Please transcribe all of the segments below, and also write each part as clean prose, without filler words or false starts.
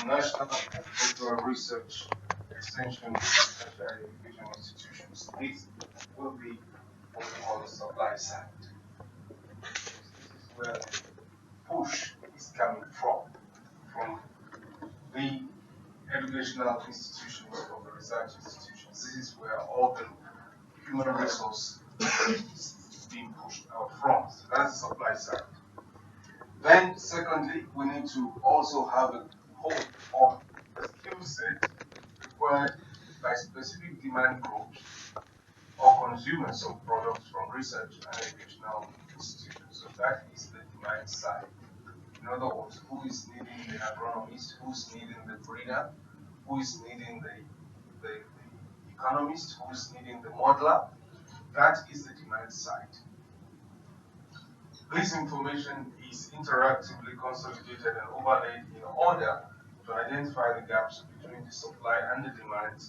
national agricultural research, extension, and tertiary education institutions. This will be what we call the supply side. This is where the push is coming from the educational institutions or the research institutions. This is where all the human resource is being pushed out from. So that's the supply side. Then, secondly, we need to also have a hope of the skill set required by specific demand groups or consumers of products from research and educational institutions. So that is the demand side. In other words, who is needing the agronomist, who's needing the breeder, who is needing the economist, who is needing the modeler. That is the demand side. This information is interactively consolidated and overlaid in order to identify the gaps between the supply and the demand,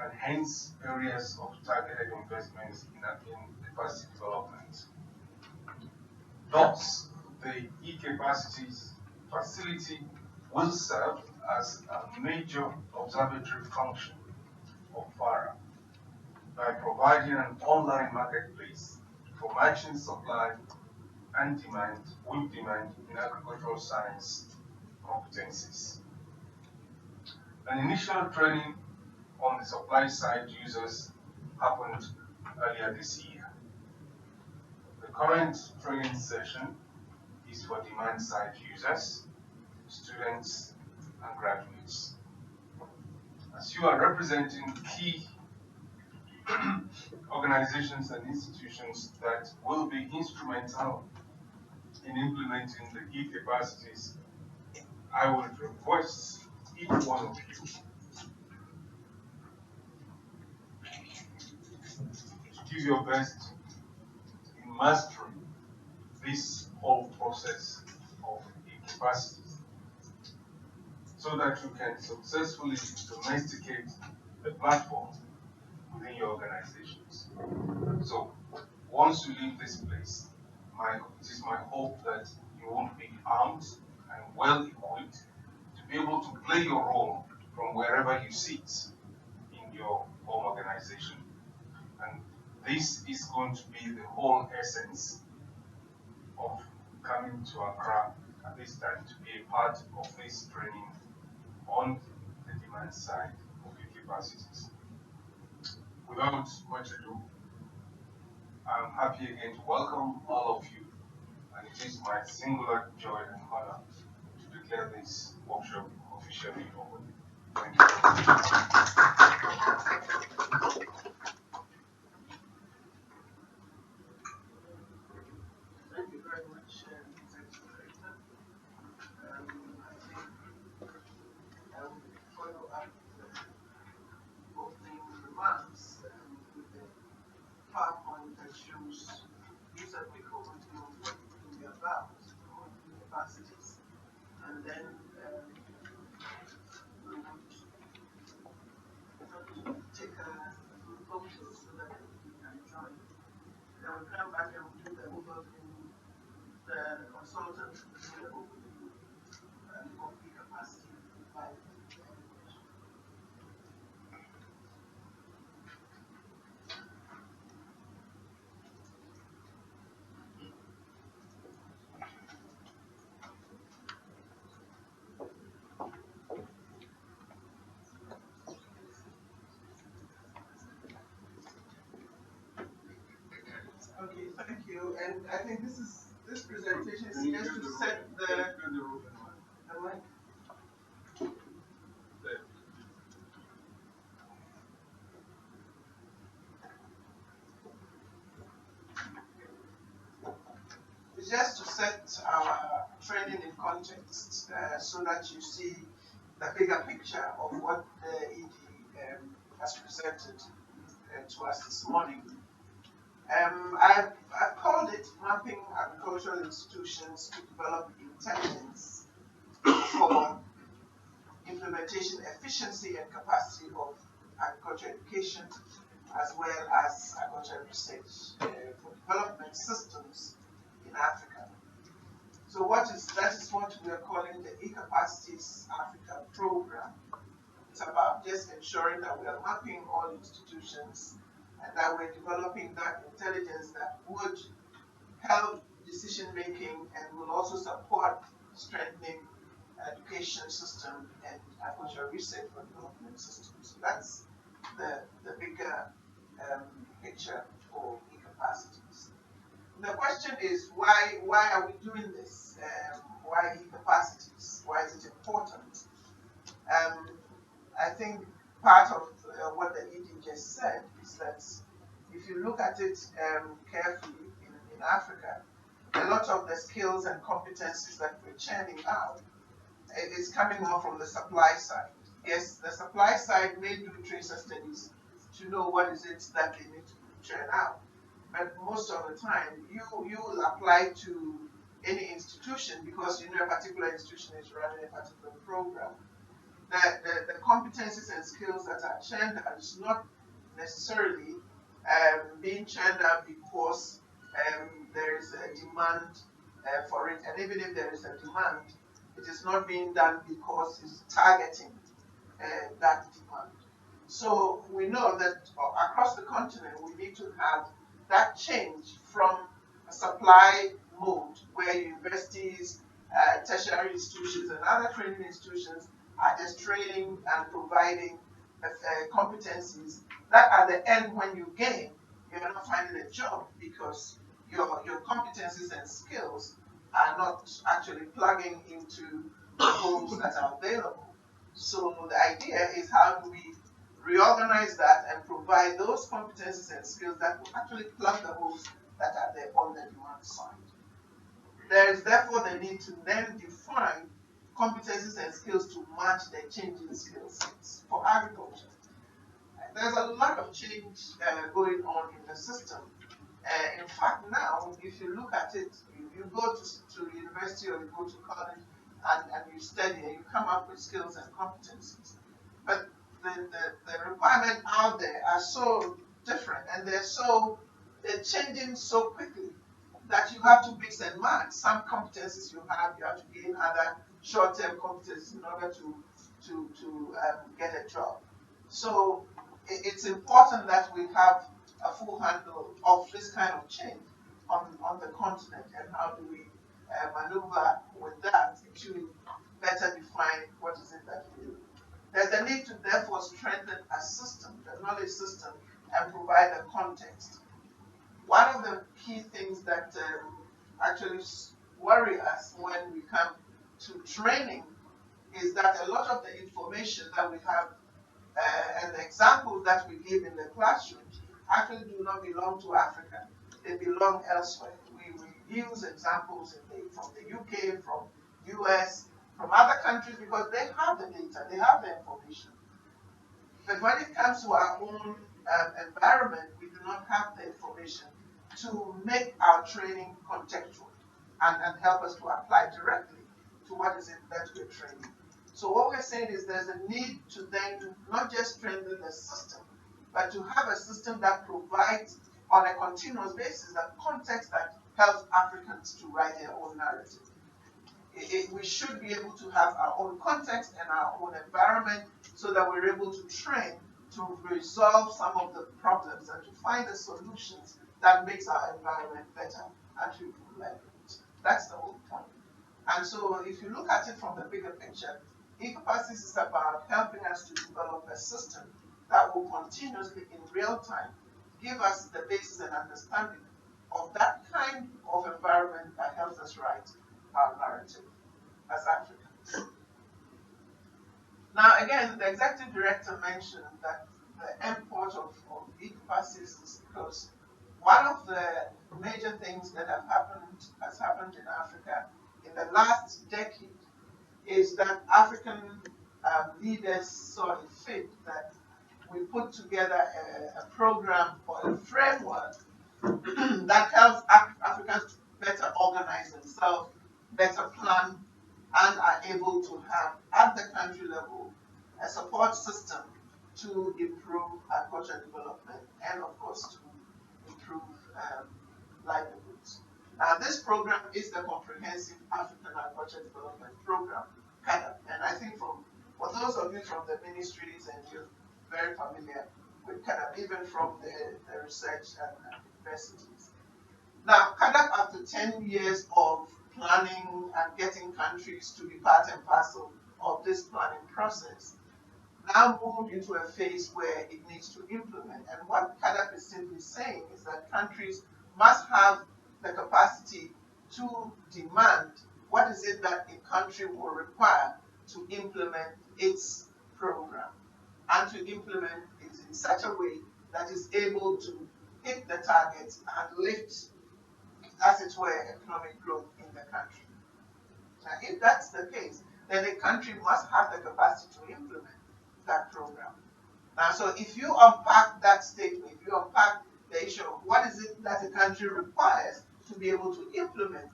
and hence areas of targeted investments in capacity development. Thus, the e-capacities facility will serve as a major observatory function of FARA by providing an online marketplace for matching supply and demand with demand in agricultural science competencies. An initial training on the supply side users happened earlier this year. The current training session is for demand side users, students, and graduates. As you are representing key organizations and institutions that will be instrumental in implementing the e-capacities, I would request each one of you to give your best in mastering this whole process of e-capacities so that you can successfully domesticate the platform within your organizations. So once you leave this place, it is my hope that you will be armed and well equipped to be able to play your role from wherever you sit in your home organization. And this is going to be the whole essence of coming to Accra at this time to be a part of this training on the demand side of your capacities. Without much ado, I'm happy again to welcome all of you, and it is my singular joy and honor to declare this workshop officially open. Thank you. Thank you very much, Director. I think I will follow up the opening remarks with the PowerPoint that shows use a quick overview of what we are about on capacities, and then we would take a few photos so that you can join. Then we'll come back and we'll do the overview, the consultant will do the overview of the capacity by Okay, thank you. And I think this presentation is just to set the mic. It's just to set our training in context so that you see the bigger picture of what the ED has presented to us this morning. I've called it Mapping Agricultural Institutions to Develop Intelligence for Implementation Efficiency and Capacity of Agriculture Education, as well as agricultural research for development systems in Africa. So that is what we are calling the Ecapacities Africa program. It's about just ensuring that we are mapping all institutions and that we're developing that intelligence that would help decision making and will also support strengthening education system and agricultural research for development systems. So that's the bigger picture for e-capacities. The question is why are we doing this? Why e-capacities? Why is it important? Um, I think part of what the ED just said is that if you look at it carefully in Africa, a lot of the skills and competencies that we're churning out is coming more from the supply side. Yes, the supply side may do tracer studies to know what is it that they need to churn out, but most of the time you will apply to any institution because you know a particular institution is running a particular program. The competencies and skills that are churned out is not necessarily being churned out because there is a demand for it, and even if there is a demand, it is not being done because it's targeting that demand. So we know that across the continent we need to have that change from a supply mode where universities, tertiary institutions, and other training institutions are just training and providing competencies that at the end when you gain, you're not finding a job because your competencies and skills are not actually plugging into the holes that are available. So the idea is how do we reorganize that and provide those competencies and skills that will actually plug the holes that are there on the demand side. There is therefore the need to then define competencies and skills to match the changing skill sets for agriculture. There's a lot of change going on in the system. In fact, now, if you look at it, you go to university or you go to college and you study and you come up with skills and competencies. But the requirements out there are so different and they're changing so quickly that you have to mix and match. Some competencies you have to gain other short-term competencies in order to get a job. So it's important that we have a full handle of this kind of change on the continent and how do we maneuver with that to better define what is it that we do. There's a need to therefore strengthen a system, the knowledge system, and provide a context. One of the key things that actually worry us when we come to training is that a lot of the information that we have and the examples that we give in the classroom actually do not belong to Africa. They belong elsewhere. We use examples from the UK, from US, from other countries because they have the data, they have the information. But when it comes to our own environment, we do not have the information to make our training contextual and help us to apply directly to what is it that we're training. So what we're saying is there's a need to then not just strengthen the system, but to have a system that provides on a continuous basis the context that helps Africans to write their own narrative. We should be able to have our own context and our own environment so that we're able to train to resolve some of the problems and to find the solutions that makes our environment better and to improve livelihoods. That's the whole point. And so if you look at it from the bigger picture, Ecapacities is about helping us to develop a system that will continuously in real time give us the basis and understanding of that kind of environment that helps us write our narrative as Africans. Now again, the executive director mentioned that the import of Ecapacities is because one of the major things that has happened in Africa in the last decade is that African leaders saw it fit that we put together a program or a framework that helps Africans to better organize themselves, better plan, and are able to have at the country level a support system to improve agricultural development and of course to improve livelihoods. This program is the Comprehensive African Agriculture Development Program, CADAP. And I think for those of you from the ministries and you're very familiar with CADAP, even from the research and universities. Now, CADAP, after 10 years of planning and getting countries to be part and parcel of this planning process, now moved into a phase where it needs to implement. And what CADAP is simply saying is that countries must have the capacity to demand what is it that a country will require to implement its program and to implement it in such a way that is able to hit the targets and lift, as it were, economic growth in the country. Now, if that's the case, then a country must have the capacity to implement that program. Now, so if you unpack that statement, if you unpack the issue of what is it that a country requires to be able to implement,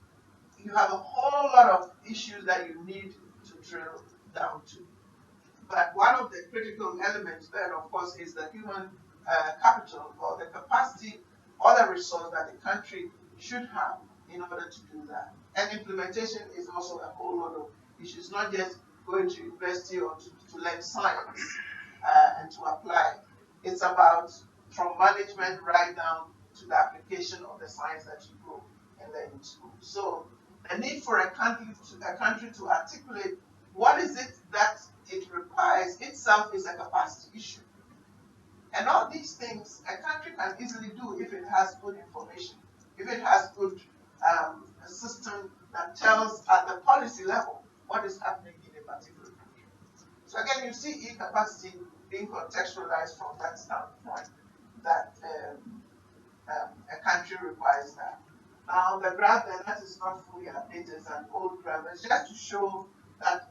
you have a whole lot of issues that you need to drill down to. But one of the critical elements there, of course, is the human capital or the capacity or the resource that the country should have in order to do that. And implementation is also a whole lot of issues, not just going to university or to learn science and to apply. It's about from management right down to the application of the science that you go and learn in school. So the need for a country to articulate what is it that it requires itself is a capacity issue. And all these things a country can easily do if it has good information, if it has good a system that tells at the policy level what is happening in a particular country. So again, you see e-capacity being contextualized from that standpoint that a country requires that. Now the graph there, that is not fully updated, it's an old graph. It's just to show that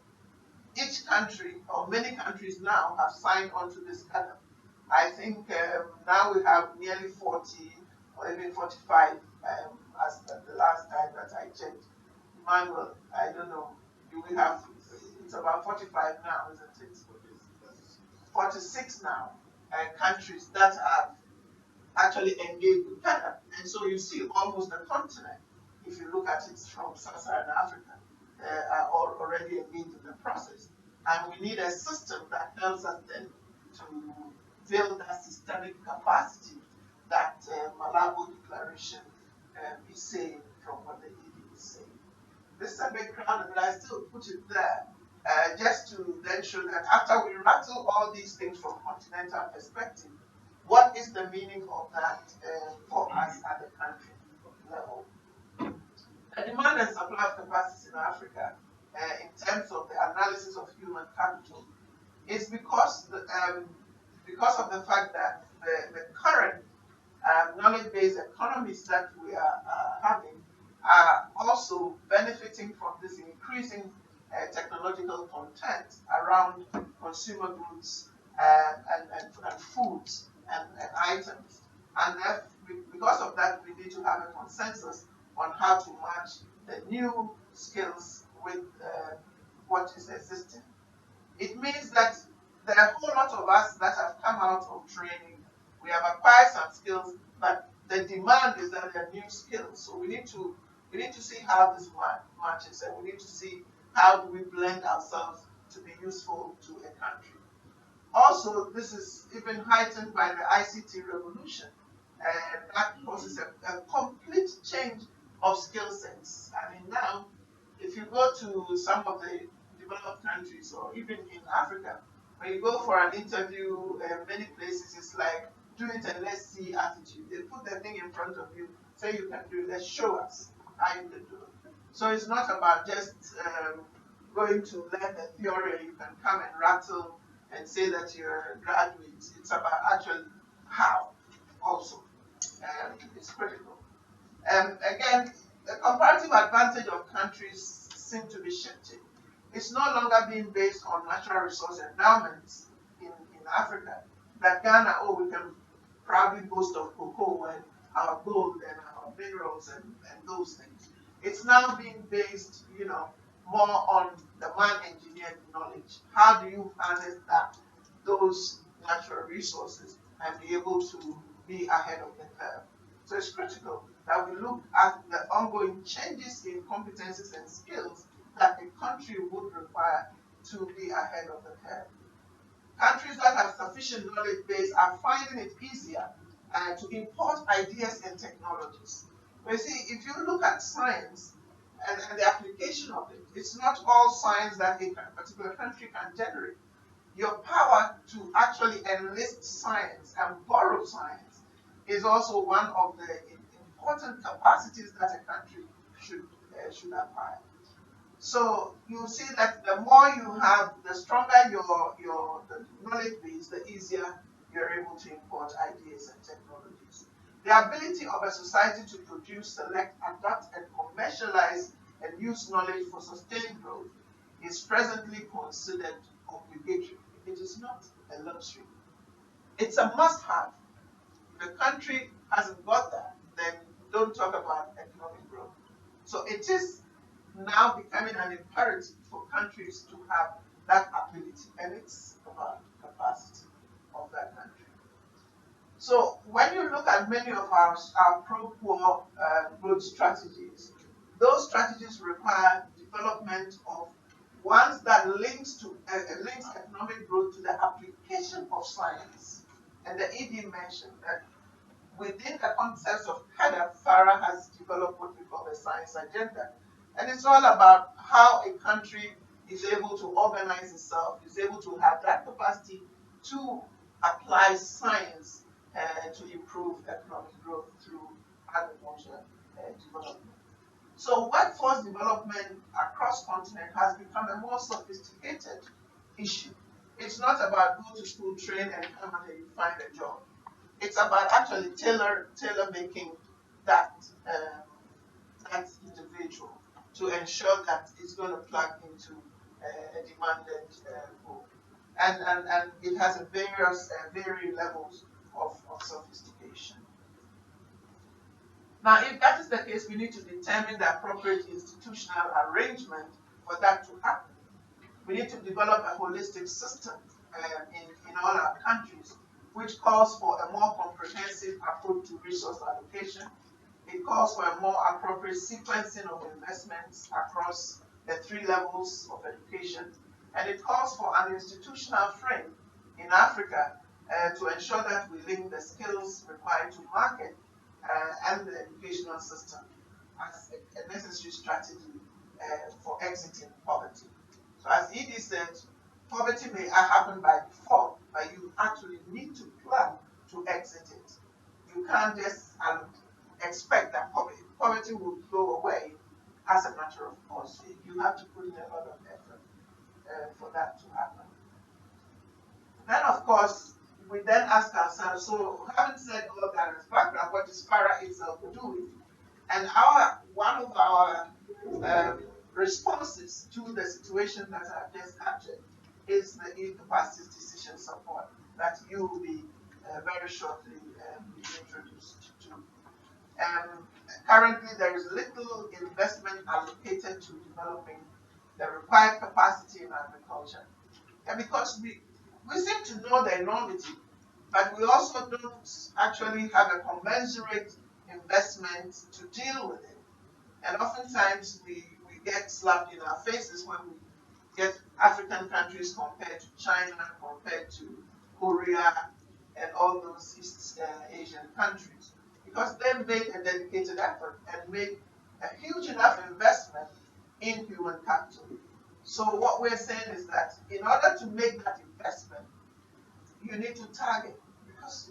each country or many countries now have signed on to this CADAP. I think now we have nearly 40 or even 45 as the last time that I checked. Emmanuel, I don't know, do we have, it's about 45 now, isn't it? 46 now countries that have actually engaged with CADAP. And so you see almost the continent, if you look at it from Sub-Saharan Africa, are already engaged in the process. And we need a system that helps us then to build that systemic capacity that Malabo Declaration is saying from what the ED is saying. This is a bit crowded, but I still put it there just to then show that after we rattle all these things from continental perspective, what is the meaning of that for us at the country level? The demand and supply of capacity in Africa, in terms of the analysis of human capital, is because of the fact that the current knowledge-based economies that we are having are also benefiting from this increasing technological content around consumer goods and foods and items. And because of that, we need to have a consensus on how to match the new skills with what is existing. It means that there are a whole lot of us that have come out of training. We have acquired some skills, but the demand is that they're new skills. So we need to see how this matches, and we need to see how do we blend ourselves to be useful to a country. Also, this is even heightened by the ICT revolution, and that causes a complete change of skill sets. I mean, now, if you go to some of the developed countries or even in Africa, when you go for an interview, many places it's like, do it and let's see attitude. They put the thing in front of you, say you can do it, let's show us how you can do it. So it's not about just going to learn the theory and you can come and rattle and say that you're a graduate. It's about actually how also. It's critical. Again, the comparative advantage of countries seem to be shifting. It's no longer being based on natural resource endowments in Africa. That Ghana, oh, we can proudly boast of cocoa and our gold and our minerals and those things. It's now being based, more on the man-engineered knowledge. How do you harness those natural resources and be able to be ahead of the curve? So it's critical that we look at the ongoing changes in competencies and skills that a country would require to be ahead of the curve. Countries that have sufficient knowledge base are finding it easier to import ideas and technologies. But you see, if you look at science and the application of it, it's not all science that a particular country can generate. Your power to actually enlist science and borrow science is also one of the important capacities that a country should acquire. So you see that the more you have, the stronger your the knowledge base, the easier you're able to import ideas and technologies. The ability of a society to produce, select, adapt, and commercialize and use knowledge for sustained growth is presently considered obligatory. It is not a luxury. It's a must-have. If a country hasn't got that, then don't talk about economic growth. So it is now becoming an imperative for countries to have that ability, and it's about capacity of that country. So when you look at many of our pro-poor growth strategies, those strategies require development of ones that links economic growth to the application of science. And the ED mentioned that within the context of CADA, FARA has developed what we call the science agenda. And it's all about how a country is able to organize itself, is able to have that capacity to apply science to improve economic growth through agriculture development. So workforce development across continent has become a more sophisticated issue. It's not about go to school, train, and come out and you find a job. It's about actually tailor making that that individual to ensure that it's going to plug into a demanded pool. And it has a varying levels of sophistication. Now, if that is the case, we need to determine the appropriate institutional arrangement for that to happen. We need to develop a holistic system in all our countries, which calls for a more comprehensive approach to resource allocation. It calls for a more appropriate sequencing of investments across the three levels of education. And it calls for an institutional frame in Africa to ensure that we link the skills required to market and the educational system as a necessary strategy for exiting poverty. So as Edie said, poverty may happen by default, but you actually need to plan to exit it. You can't just expect that poverty will go away as a matter of course. You have to put in a lot of effort for that to happen. Then, of course, we then ask ourselves, so having said all of that as background, what does para itself do with it? And one of our responses to the situation that I've just captured is the Ecapacities decision support that you will be very shortly be introduced to. Currently, there is little investment allocated to developing the required capacity in agriculture. And because we seem to know the enormity, but we also don't actually have a commensurate investment to deal with it. And oftentimes we get slapped in our faces when we get African countries compared to China, compared to Korea, and all those East Asian countries. Because they've made a dedicated effort and made a huge enough investment in human capital. So what we're saying is that in order to make that investment, you need to target because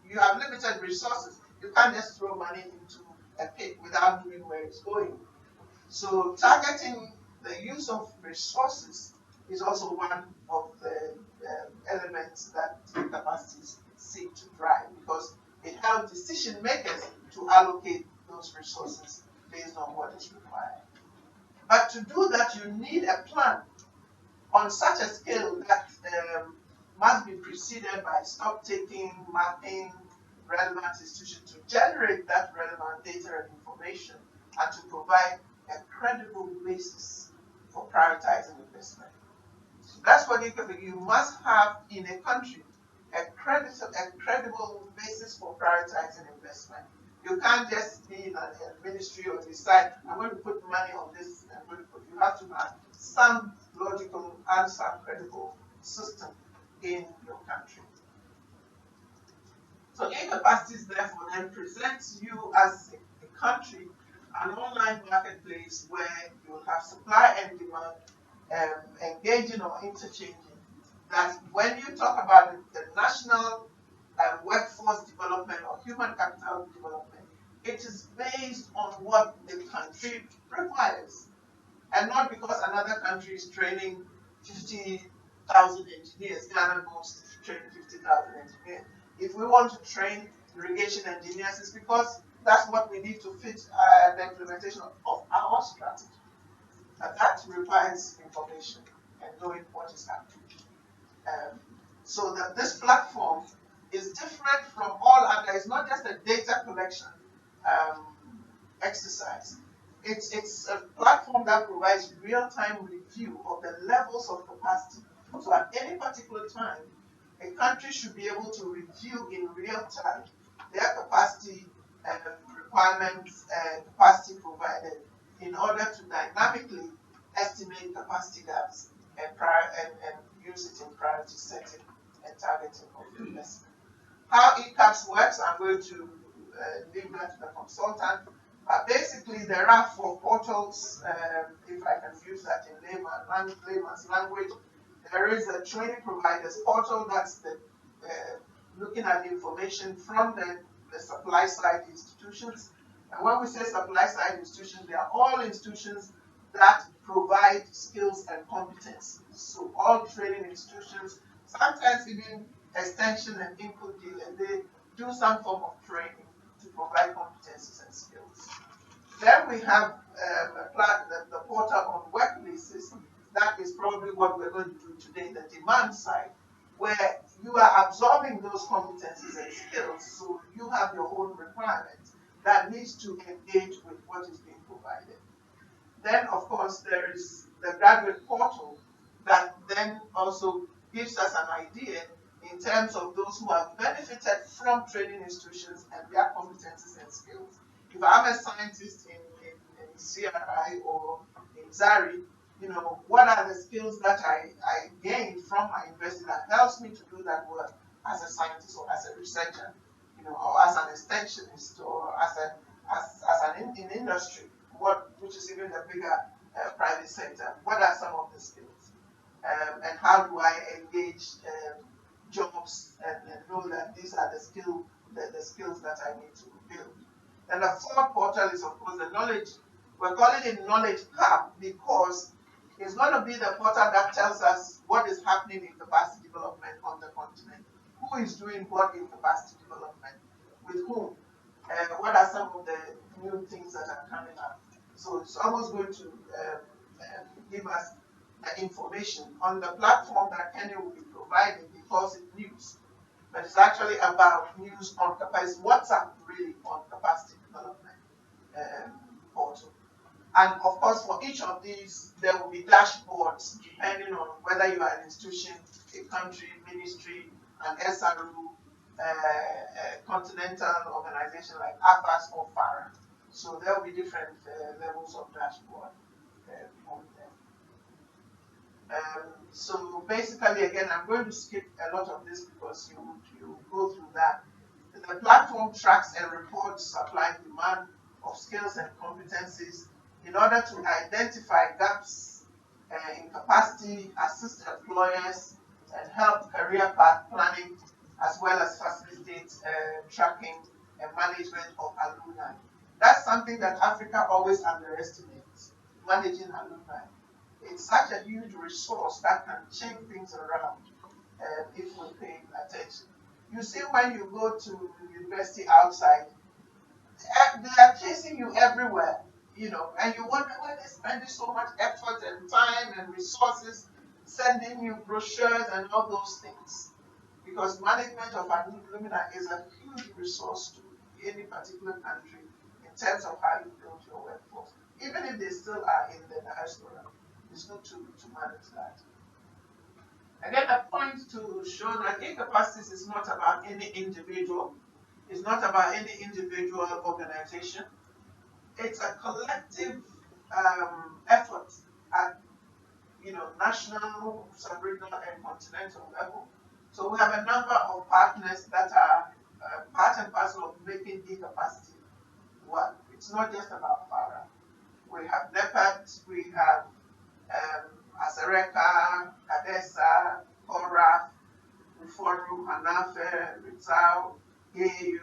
you have limited resources. You can't just throw money into a pit without knowing where it's going. So targeting the use of resources is also one of the elements that capacities seek to drive because it helps decision makers to allocate those resources based on what is required. But to do that, you need a plan on such a scale that must be preceded by stock taking, mapping relevant institutions to generate that relevant data and information and to provide a credible basis for prioritizing investment. So that's what you must have in a country, a credible basis for prioritizing investment. You can't just be in a ministry or decide, I'm going to put money on this. You have to have some logical and some credible system in your country. So Ecapacities therefore then presents you as a country an online marketplace where you will have supply and demand engaging or interchanging. That when you talk about the national workforce development or human capital development, it is based on what the country requires, and not because another country is training 50,000 engineers. Ghana goes to train 50,000 engineers. If we want to train irrigation engineers, it's because that's what we need to fit the implementation of our strategy. And that requires information and knowing what is happening. So that this platform is different from all other. It's not just a data collection um, exercise. It's a platform that provides real-time review of the levels of capacity. So at any particular time, a country should be able to review in real time their capacity requirements and capacity provided in order to dynamically estimate capacity gaps and use it in priority setting and targeting of investment. How ECAPS works, I'm going to leave that to the consultant. Basically, there are 4 portals, if I can use that in layman's language. There is a training providers portal, that's the looking at the information from the supply side institutions. And when we say supply side institutions, they are all institutions that provide skills and competencies. So all training institutions, sometimes even extension and input dealers, they do some form of training to provide competencies and skills. Then we have the portal on workplaces. That is probably what we're going to do today, the demand side, where you are absorbing those competencies and skills, so you have your own requirements that needs to engage with what is being provided. Then, of course, there is the graduate portal that then also gives us an idea in terms of those who have benefited from training institutions and their competencies and skills. If I'm a scientist in CRI or in ZARI, what are the skills that I gained from my university that helps me to do that work as a scientist or as a researcher, or as an extensionist or as an in industry, which is even the bigger private sector. What are some of the skills? And how do I engage jobs and know that these are the skills that I need to build? And the 4th portal is, of course, the knowledge. We're calling it Knowledge Hub because it's going to be the portal that tells us what is happening in capacity development on the continent. Who is doing what in capacity development? With whom? What are some of the new things that are coming up? So it's almost going to give us the information on the platform that Kenny will be providing. He calls it news, but it's actually about news on capacity. What's up really on capacity development portal? And of course, for each of these, there will be dashboards depending on whether you are an institution, a country, ministry, an SRO, continental organization like AFAS or FARA. So there will be different levels of dashboard on them. So basically, again, I'm going to skip a lot of this because you go through that. The platform tracks and reports supply and demand of skills and competencies in order to identify gaps in capacity, assist employers, and help career path planning, as well as facilitate tracking and management of alumni. That's something that Africa always underestimates, managing alumni. It's such a huge resource that can change things around if we pay attention. You see, when you go to university outside, they are chasing you everywhere, and you wonder why they're spending so much effort and time and resources sending you brochures and all those things. Because management of alumni is a huge resource to any particular country in terms of how you build your workforce. Even if they still are in the diaspora, it's good to manage that. Again, a point to show that incapacities is not about any individual. It's not about any individual organization. It's a collective effort at national, sub-regional, and continental level. So we have a number of partners that are part and parcel of making e-capacity work. It's not just about FARA. We have NEPAD, we have Asereka, ADESA, CORAF, Forum, ANAFE, Rizal, AAU,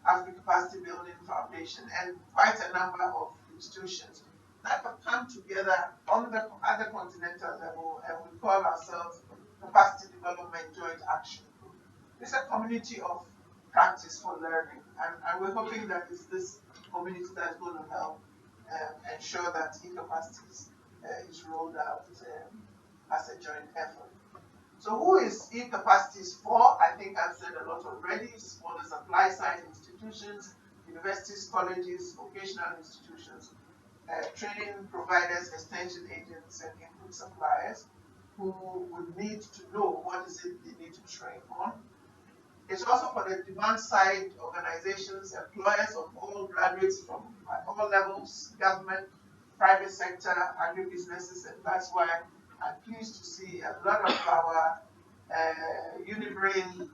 African Capacity Building Foundation, and quite a number of institutions that have come together on the other continental level, and we call ourselves Capacity Development Joint Action Group. It's a community of practice for learning, and we're hoping that it's this community that's going to help ensure that e-capacities is rolled out as a joint effort. So who is e-capacities for? I think I've said a lot already. It's for the supply side institutions, universities, colleges, vocational institutions, training providers, extension agents, and input suppliers who would need to know what is it they need to train on. It's also for the demand side organizations, employers of all graduates from all levels, government, private sector, agribusinesses, and that's why I'm pleased to see a lot of our Unibrain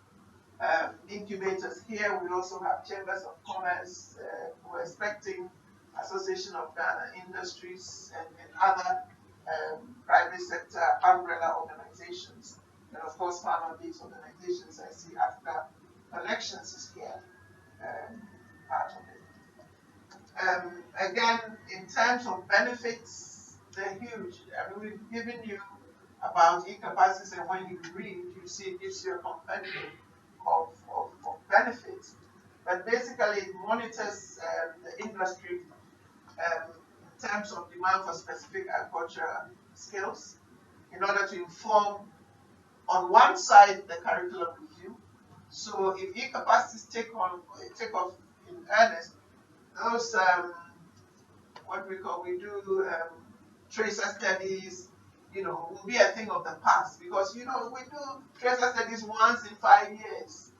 incubators here. We also have chambers of commerce. We're expecting Association of Ghana Industries and other private sector umbrella organizations. And of course, farmer-based organizations. I see Africa Connections is here, part of it. Again, in terms of benefits, they're huge. I mean, we've given you about e-capacities, and when you read, you see it gives you a compendium of benefits. But basically, it monitors the industry in terms of demand for specific agricultural skills in order to inform, on one side, the curriculum review. So if e-capacities take off in earnest, those what we do tracer studies, will be a thing of the past, because we do tracer studies once in 5 years,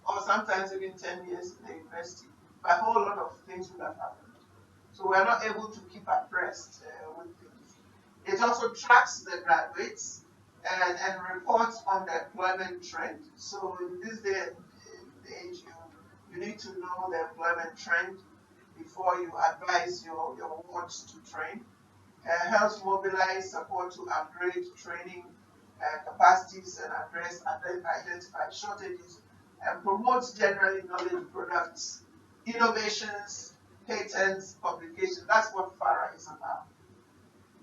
or sometimes even 10 years in the university. But a whole lot of things would have happened. So we're not able to keep abreast with things. It also tracks the graduates and reports on the employment trend. So in this day and age, you need to know the employment trend before you advise your wards to train. Helps mobilize support to upgrade training capacities and address identified shortages, and promotes generally knowledge products, innovations, patents, publications. That's what FARA is about.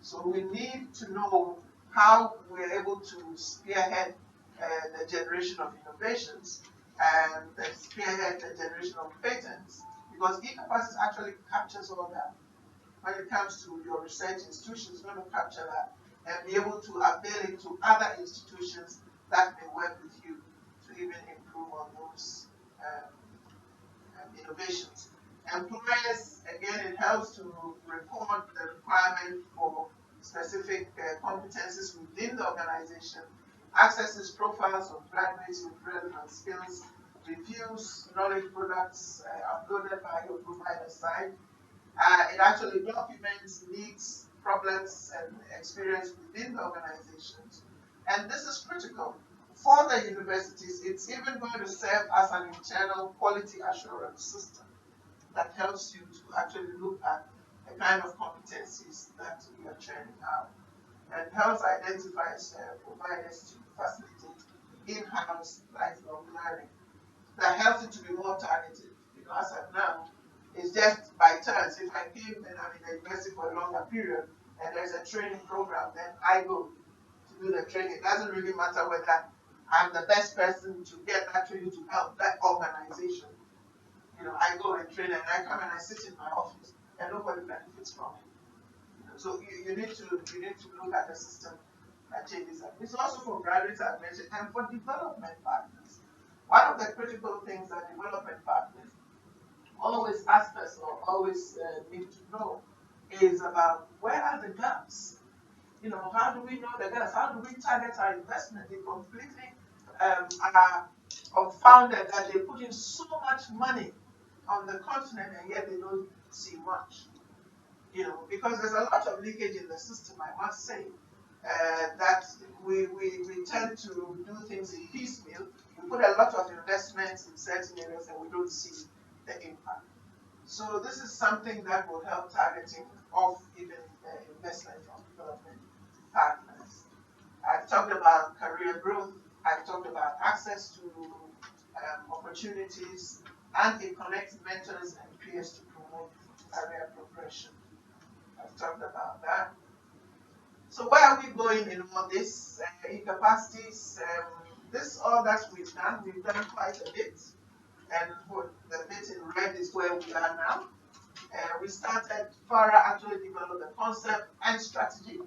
So we need to know how we're able to spearhead the generation of innovations and spearhead the generation of patents, because e-capacity actually captures all that. When it comes to your research institutions, it's going to capture that and be able to avail it to other institutions that may work with you to even improve on those innovations. Employers, again, it helps to report the requirement for specific competencies within the organization, accesses profiles of graduates with relevant skills, reviews knowledge products uploaded by your provider side. It actually documents needs, problems, and experience within the organizations. And this is critical. For the universities, it's even going to serve as an internal quality assurance system that helps you to actually look at the kind of competencies that you are churning out, and helps identify providers to facilitate in-house lifelong learning. That helps it to be more targeted. As of now, it's just by turns. If I came and I'm in the university for a longer period and there's a training program, then I go to do the training. It doesn't really matter whether I'm the best person to get that training to help that organization. I go and train, and I come and I sit in my office, and nobody benefits from it. So you need to look at the system that changes that. It's also for graduates, I mentioned, and for development partners. One of the critical things that development partners always ask us, or always need to know, is about where are the gaps? How do we know the gaps? How do we target our investment in completely are confounded that they put in so much money on the continent and yet they don't see much. Because there's a lot of leakage in the system, I must say, that we tend to do things in piecemeal. We put a lot of investments in certain areas and we don't see the impact. So this is something that will help targeting of even investment from development partners. I've talked about career growth. I've talked about access to opportunities, and it connects mentors and peers to promote career progression. I've talked about that. So where are we going in all this? Capacities. This all that we've done quite a bit. And the bit in red is where we are now. We started, Farah actually developed the concept and strategy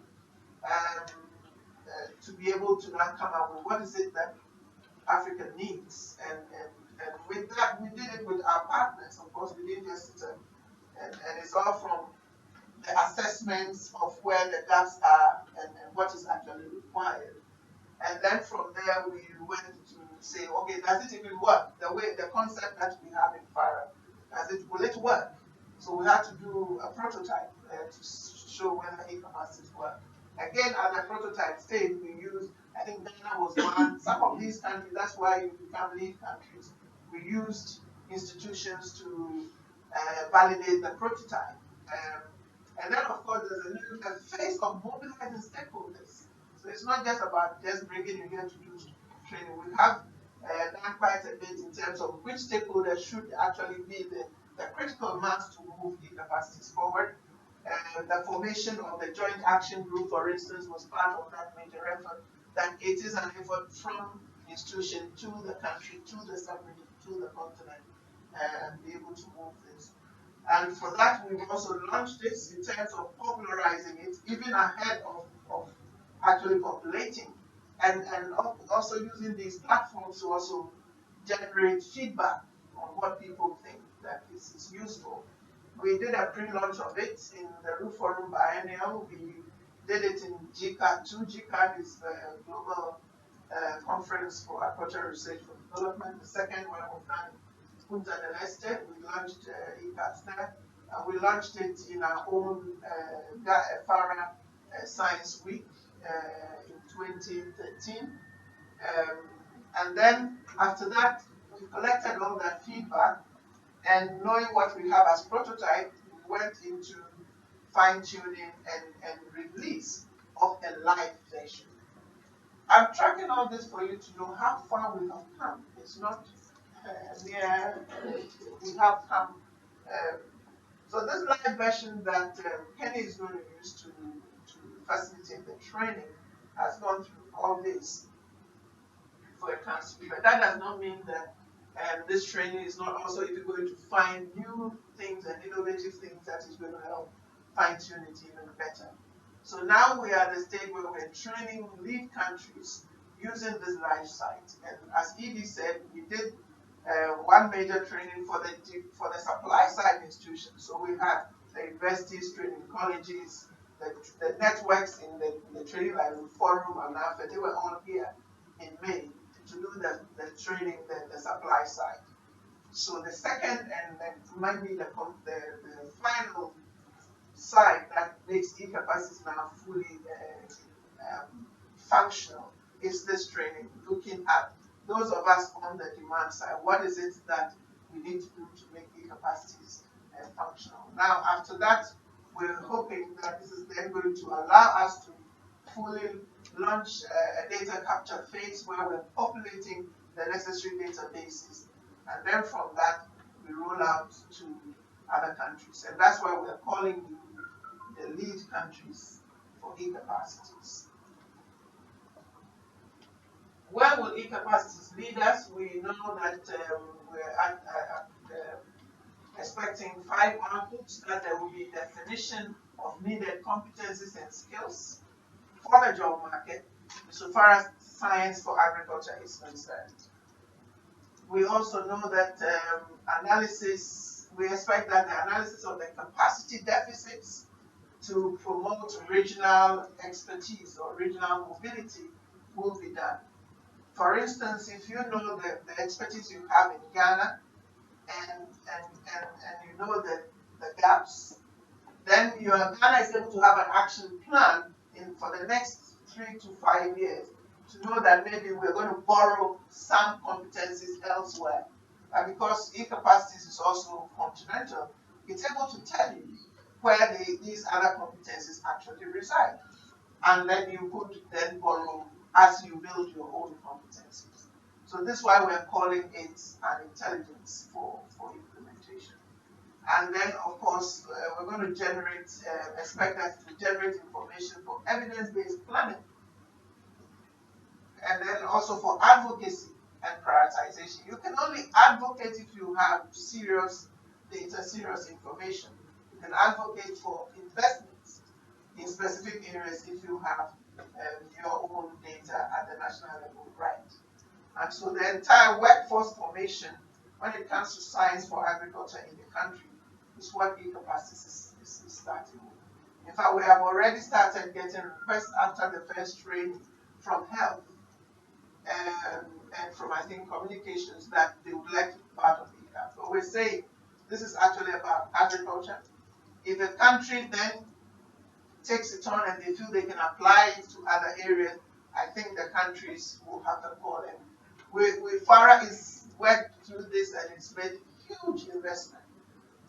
to be able to now come up with what is it that Africa needs. And with that, we did it with our partners. Of course, we didn't just, and it's all from the assessments of where the gaps are and what is actually required. And then from there, we went to say, okay, does it even work? The concept that we have in Farah, will it work? So we had to do a prototype to show whether e-capacities work. Again, at the prototype stage, we used, I think Ghana was one, some of these countries, that's why you become lead countries. We used institutions to validate the prototype. And then, of course, there's a phase of mobilizing stakeholders. So it's not just about just bringing you here to do training. We have done quite a bit in terms of which stakeholders should actually be the critical mass to move e-capacities forward. The formation of the joint action group, for instance, was part of that major effort. That it is an effort from institution to the country, to the sub-region, to the continent, and be able to move this. And for that, we've also launched this in terms of popularizing it, even ahead of actually populating, and also using these platforms to also generate feedback on what people think that is useful. We did a pre-launch of it in the Roof Forum Biennial. We did it in GCAD 2. GCAD is the global conference for aquaculture research for development. The second one was done in Punta del Este. We launched ECAS there. We launched it in our own FARA Science Week in 2013. And then after that, we collected all that feedback, and knowing what we have as prototype, we went into fine-tuning and release of a live version. I'm tracking all this for you to know how far we have come. It's not near, we have come. So this live version that Kenny is going to use to facilitate the training has gone through all this for a transfer. But that does not mean that this training is not also even going to find new things and innovative things that is going to help fine-tune it even better. So now we are at the stage where we're training lead countries using this live site. And as Edie said, we did one major training for the supply side institutions. So we had the universities, training colleges, the networks in the training like Forum and AFA, they were all here in May to do the training, the supply side. So the second and might be the final side that makes e-capacities now fully functional is this training, looking at those of us on the demand side. What is it that we need to do to make e-capacities functional? Now, after that, we're hoping that this is then going to allow us to fully launch a data capture phase where we're populating the necessary databases. And then from that, we roll out to other countries. And that's why we're calling the lead countries for e-capacities. Where will e-capacities lead us? We know that we're expecting 5 outputs, that there will be definition of needed competencies and skills for the job market, so far as science for agriculture is concerned. We also know that we expect that the analysis of the capacity deficits to promote regional expertise or regional mobility will be done. For instance, if you know the expertise you have in Ghana and you know the gaps, then your Ghana is able to have an action plan for the next 3 to 5 years to know that maybe we're going to borrow some competencies elsewhere. And because e-capacities is also continental, it's able to tell you where these other competencies actually reside. And then you could then borrow as you build your own competencies. So this is why we're calling it an intelligence for implementation. And then, of course, we're going to expect us to generate information for evidence-based planning. And then also for advocacy and prioritization. You can only advocate if you have serious data, serious information. You can advocate for investments in specific areas if you have your own data at the national level, right? And so the entire workforce formation, when it comes to science for agriculture in the country, is what Ecapacities is starting with. In fact, we have already started getting requests after the first training from health and from, I think, communications that they would like to be part of ECAP. But we're saying this is actually about agriculture. If a country then takes it on and they feel they can apply it to other areas, I think the countries will have to call them. FARA is worked through this and it's made huge investment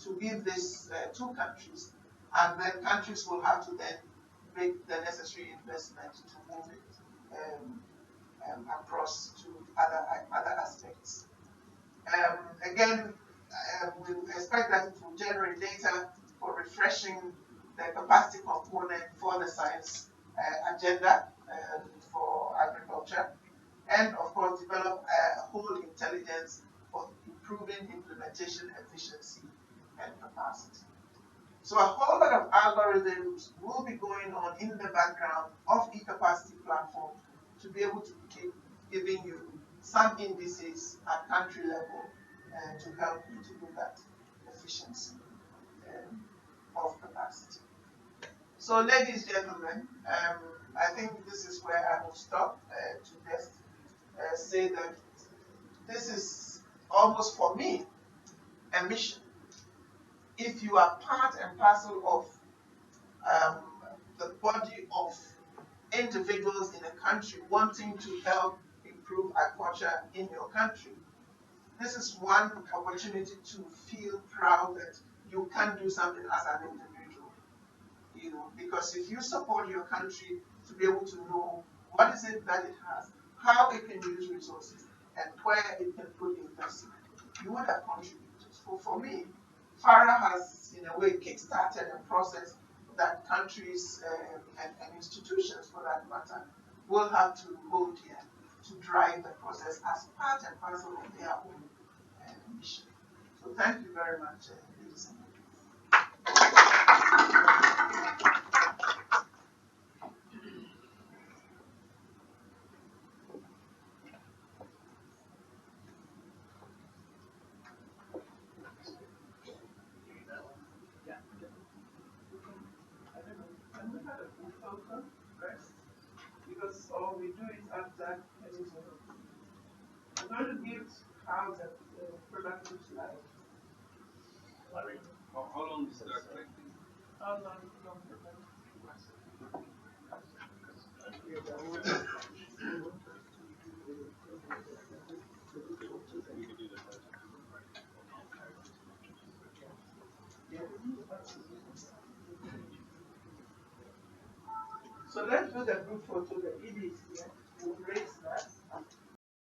to give this 2 countries, and then countries will have to then make the necessary investment to move it across to other aspects. Again, we expect that it will generate data for refreshing the capacity component for the science agenda for agriculture, and of course develop a whole intelligence for improving implementation efficiency and capacity. So a whole lot of algorithms will be going on in the background of eCapacity platform to be able to keep giving you some indices at country level to help you to do that efficiency of capacity. So ladies and gentlemen, I think this is where I will stop to just say that this is almost for me a mission. If you are part and parcel of the body of individuals in a country wanting to help improve agriculture in your country, this is one opportunity to feel proud that you can do something as an individual. Because if you support your country to be able to know what is it that it has, how it can use resources, and where it can put investment, you would have contributed. So for me, FARA has, in a way, kick-started a process that countries and institutions, for that matter, will have to hold here to drive the process as part and parcel of their own mission. So thank you very much, ladies and gentlemen. Because all we do is after I'm going to give how the product looks like. How long is that like? How long? So let's do the group photo, the EDs here.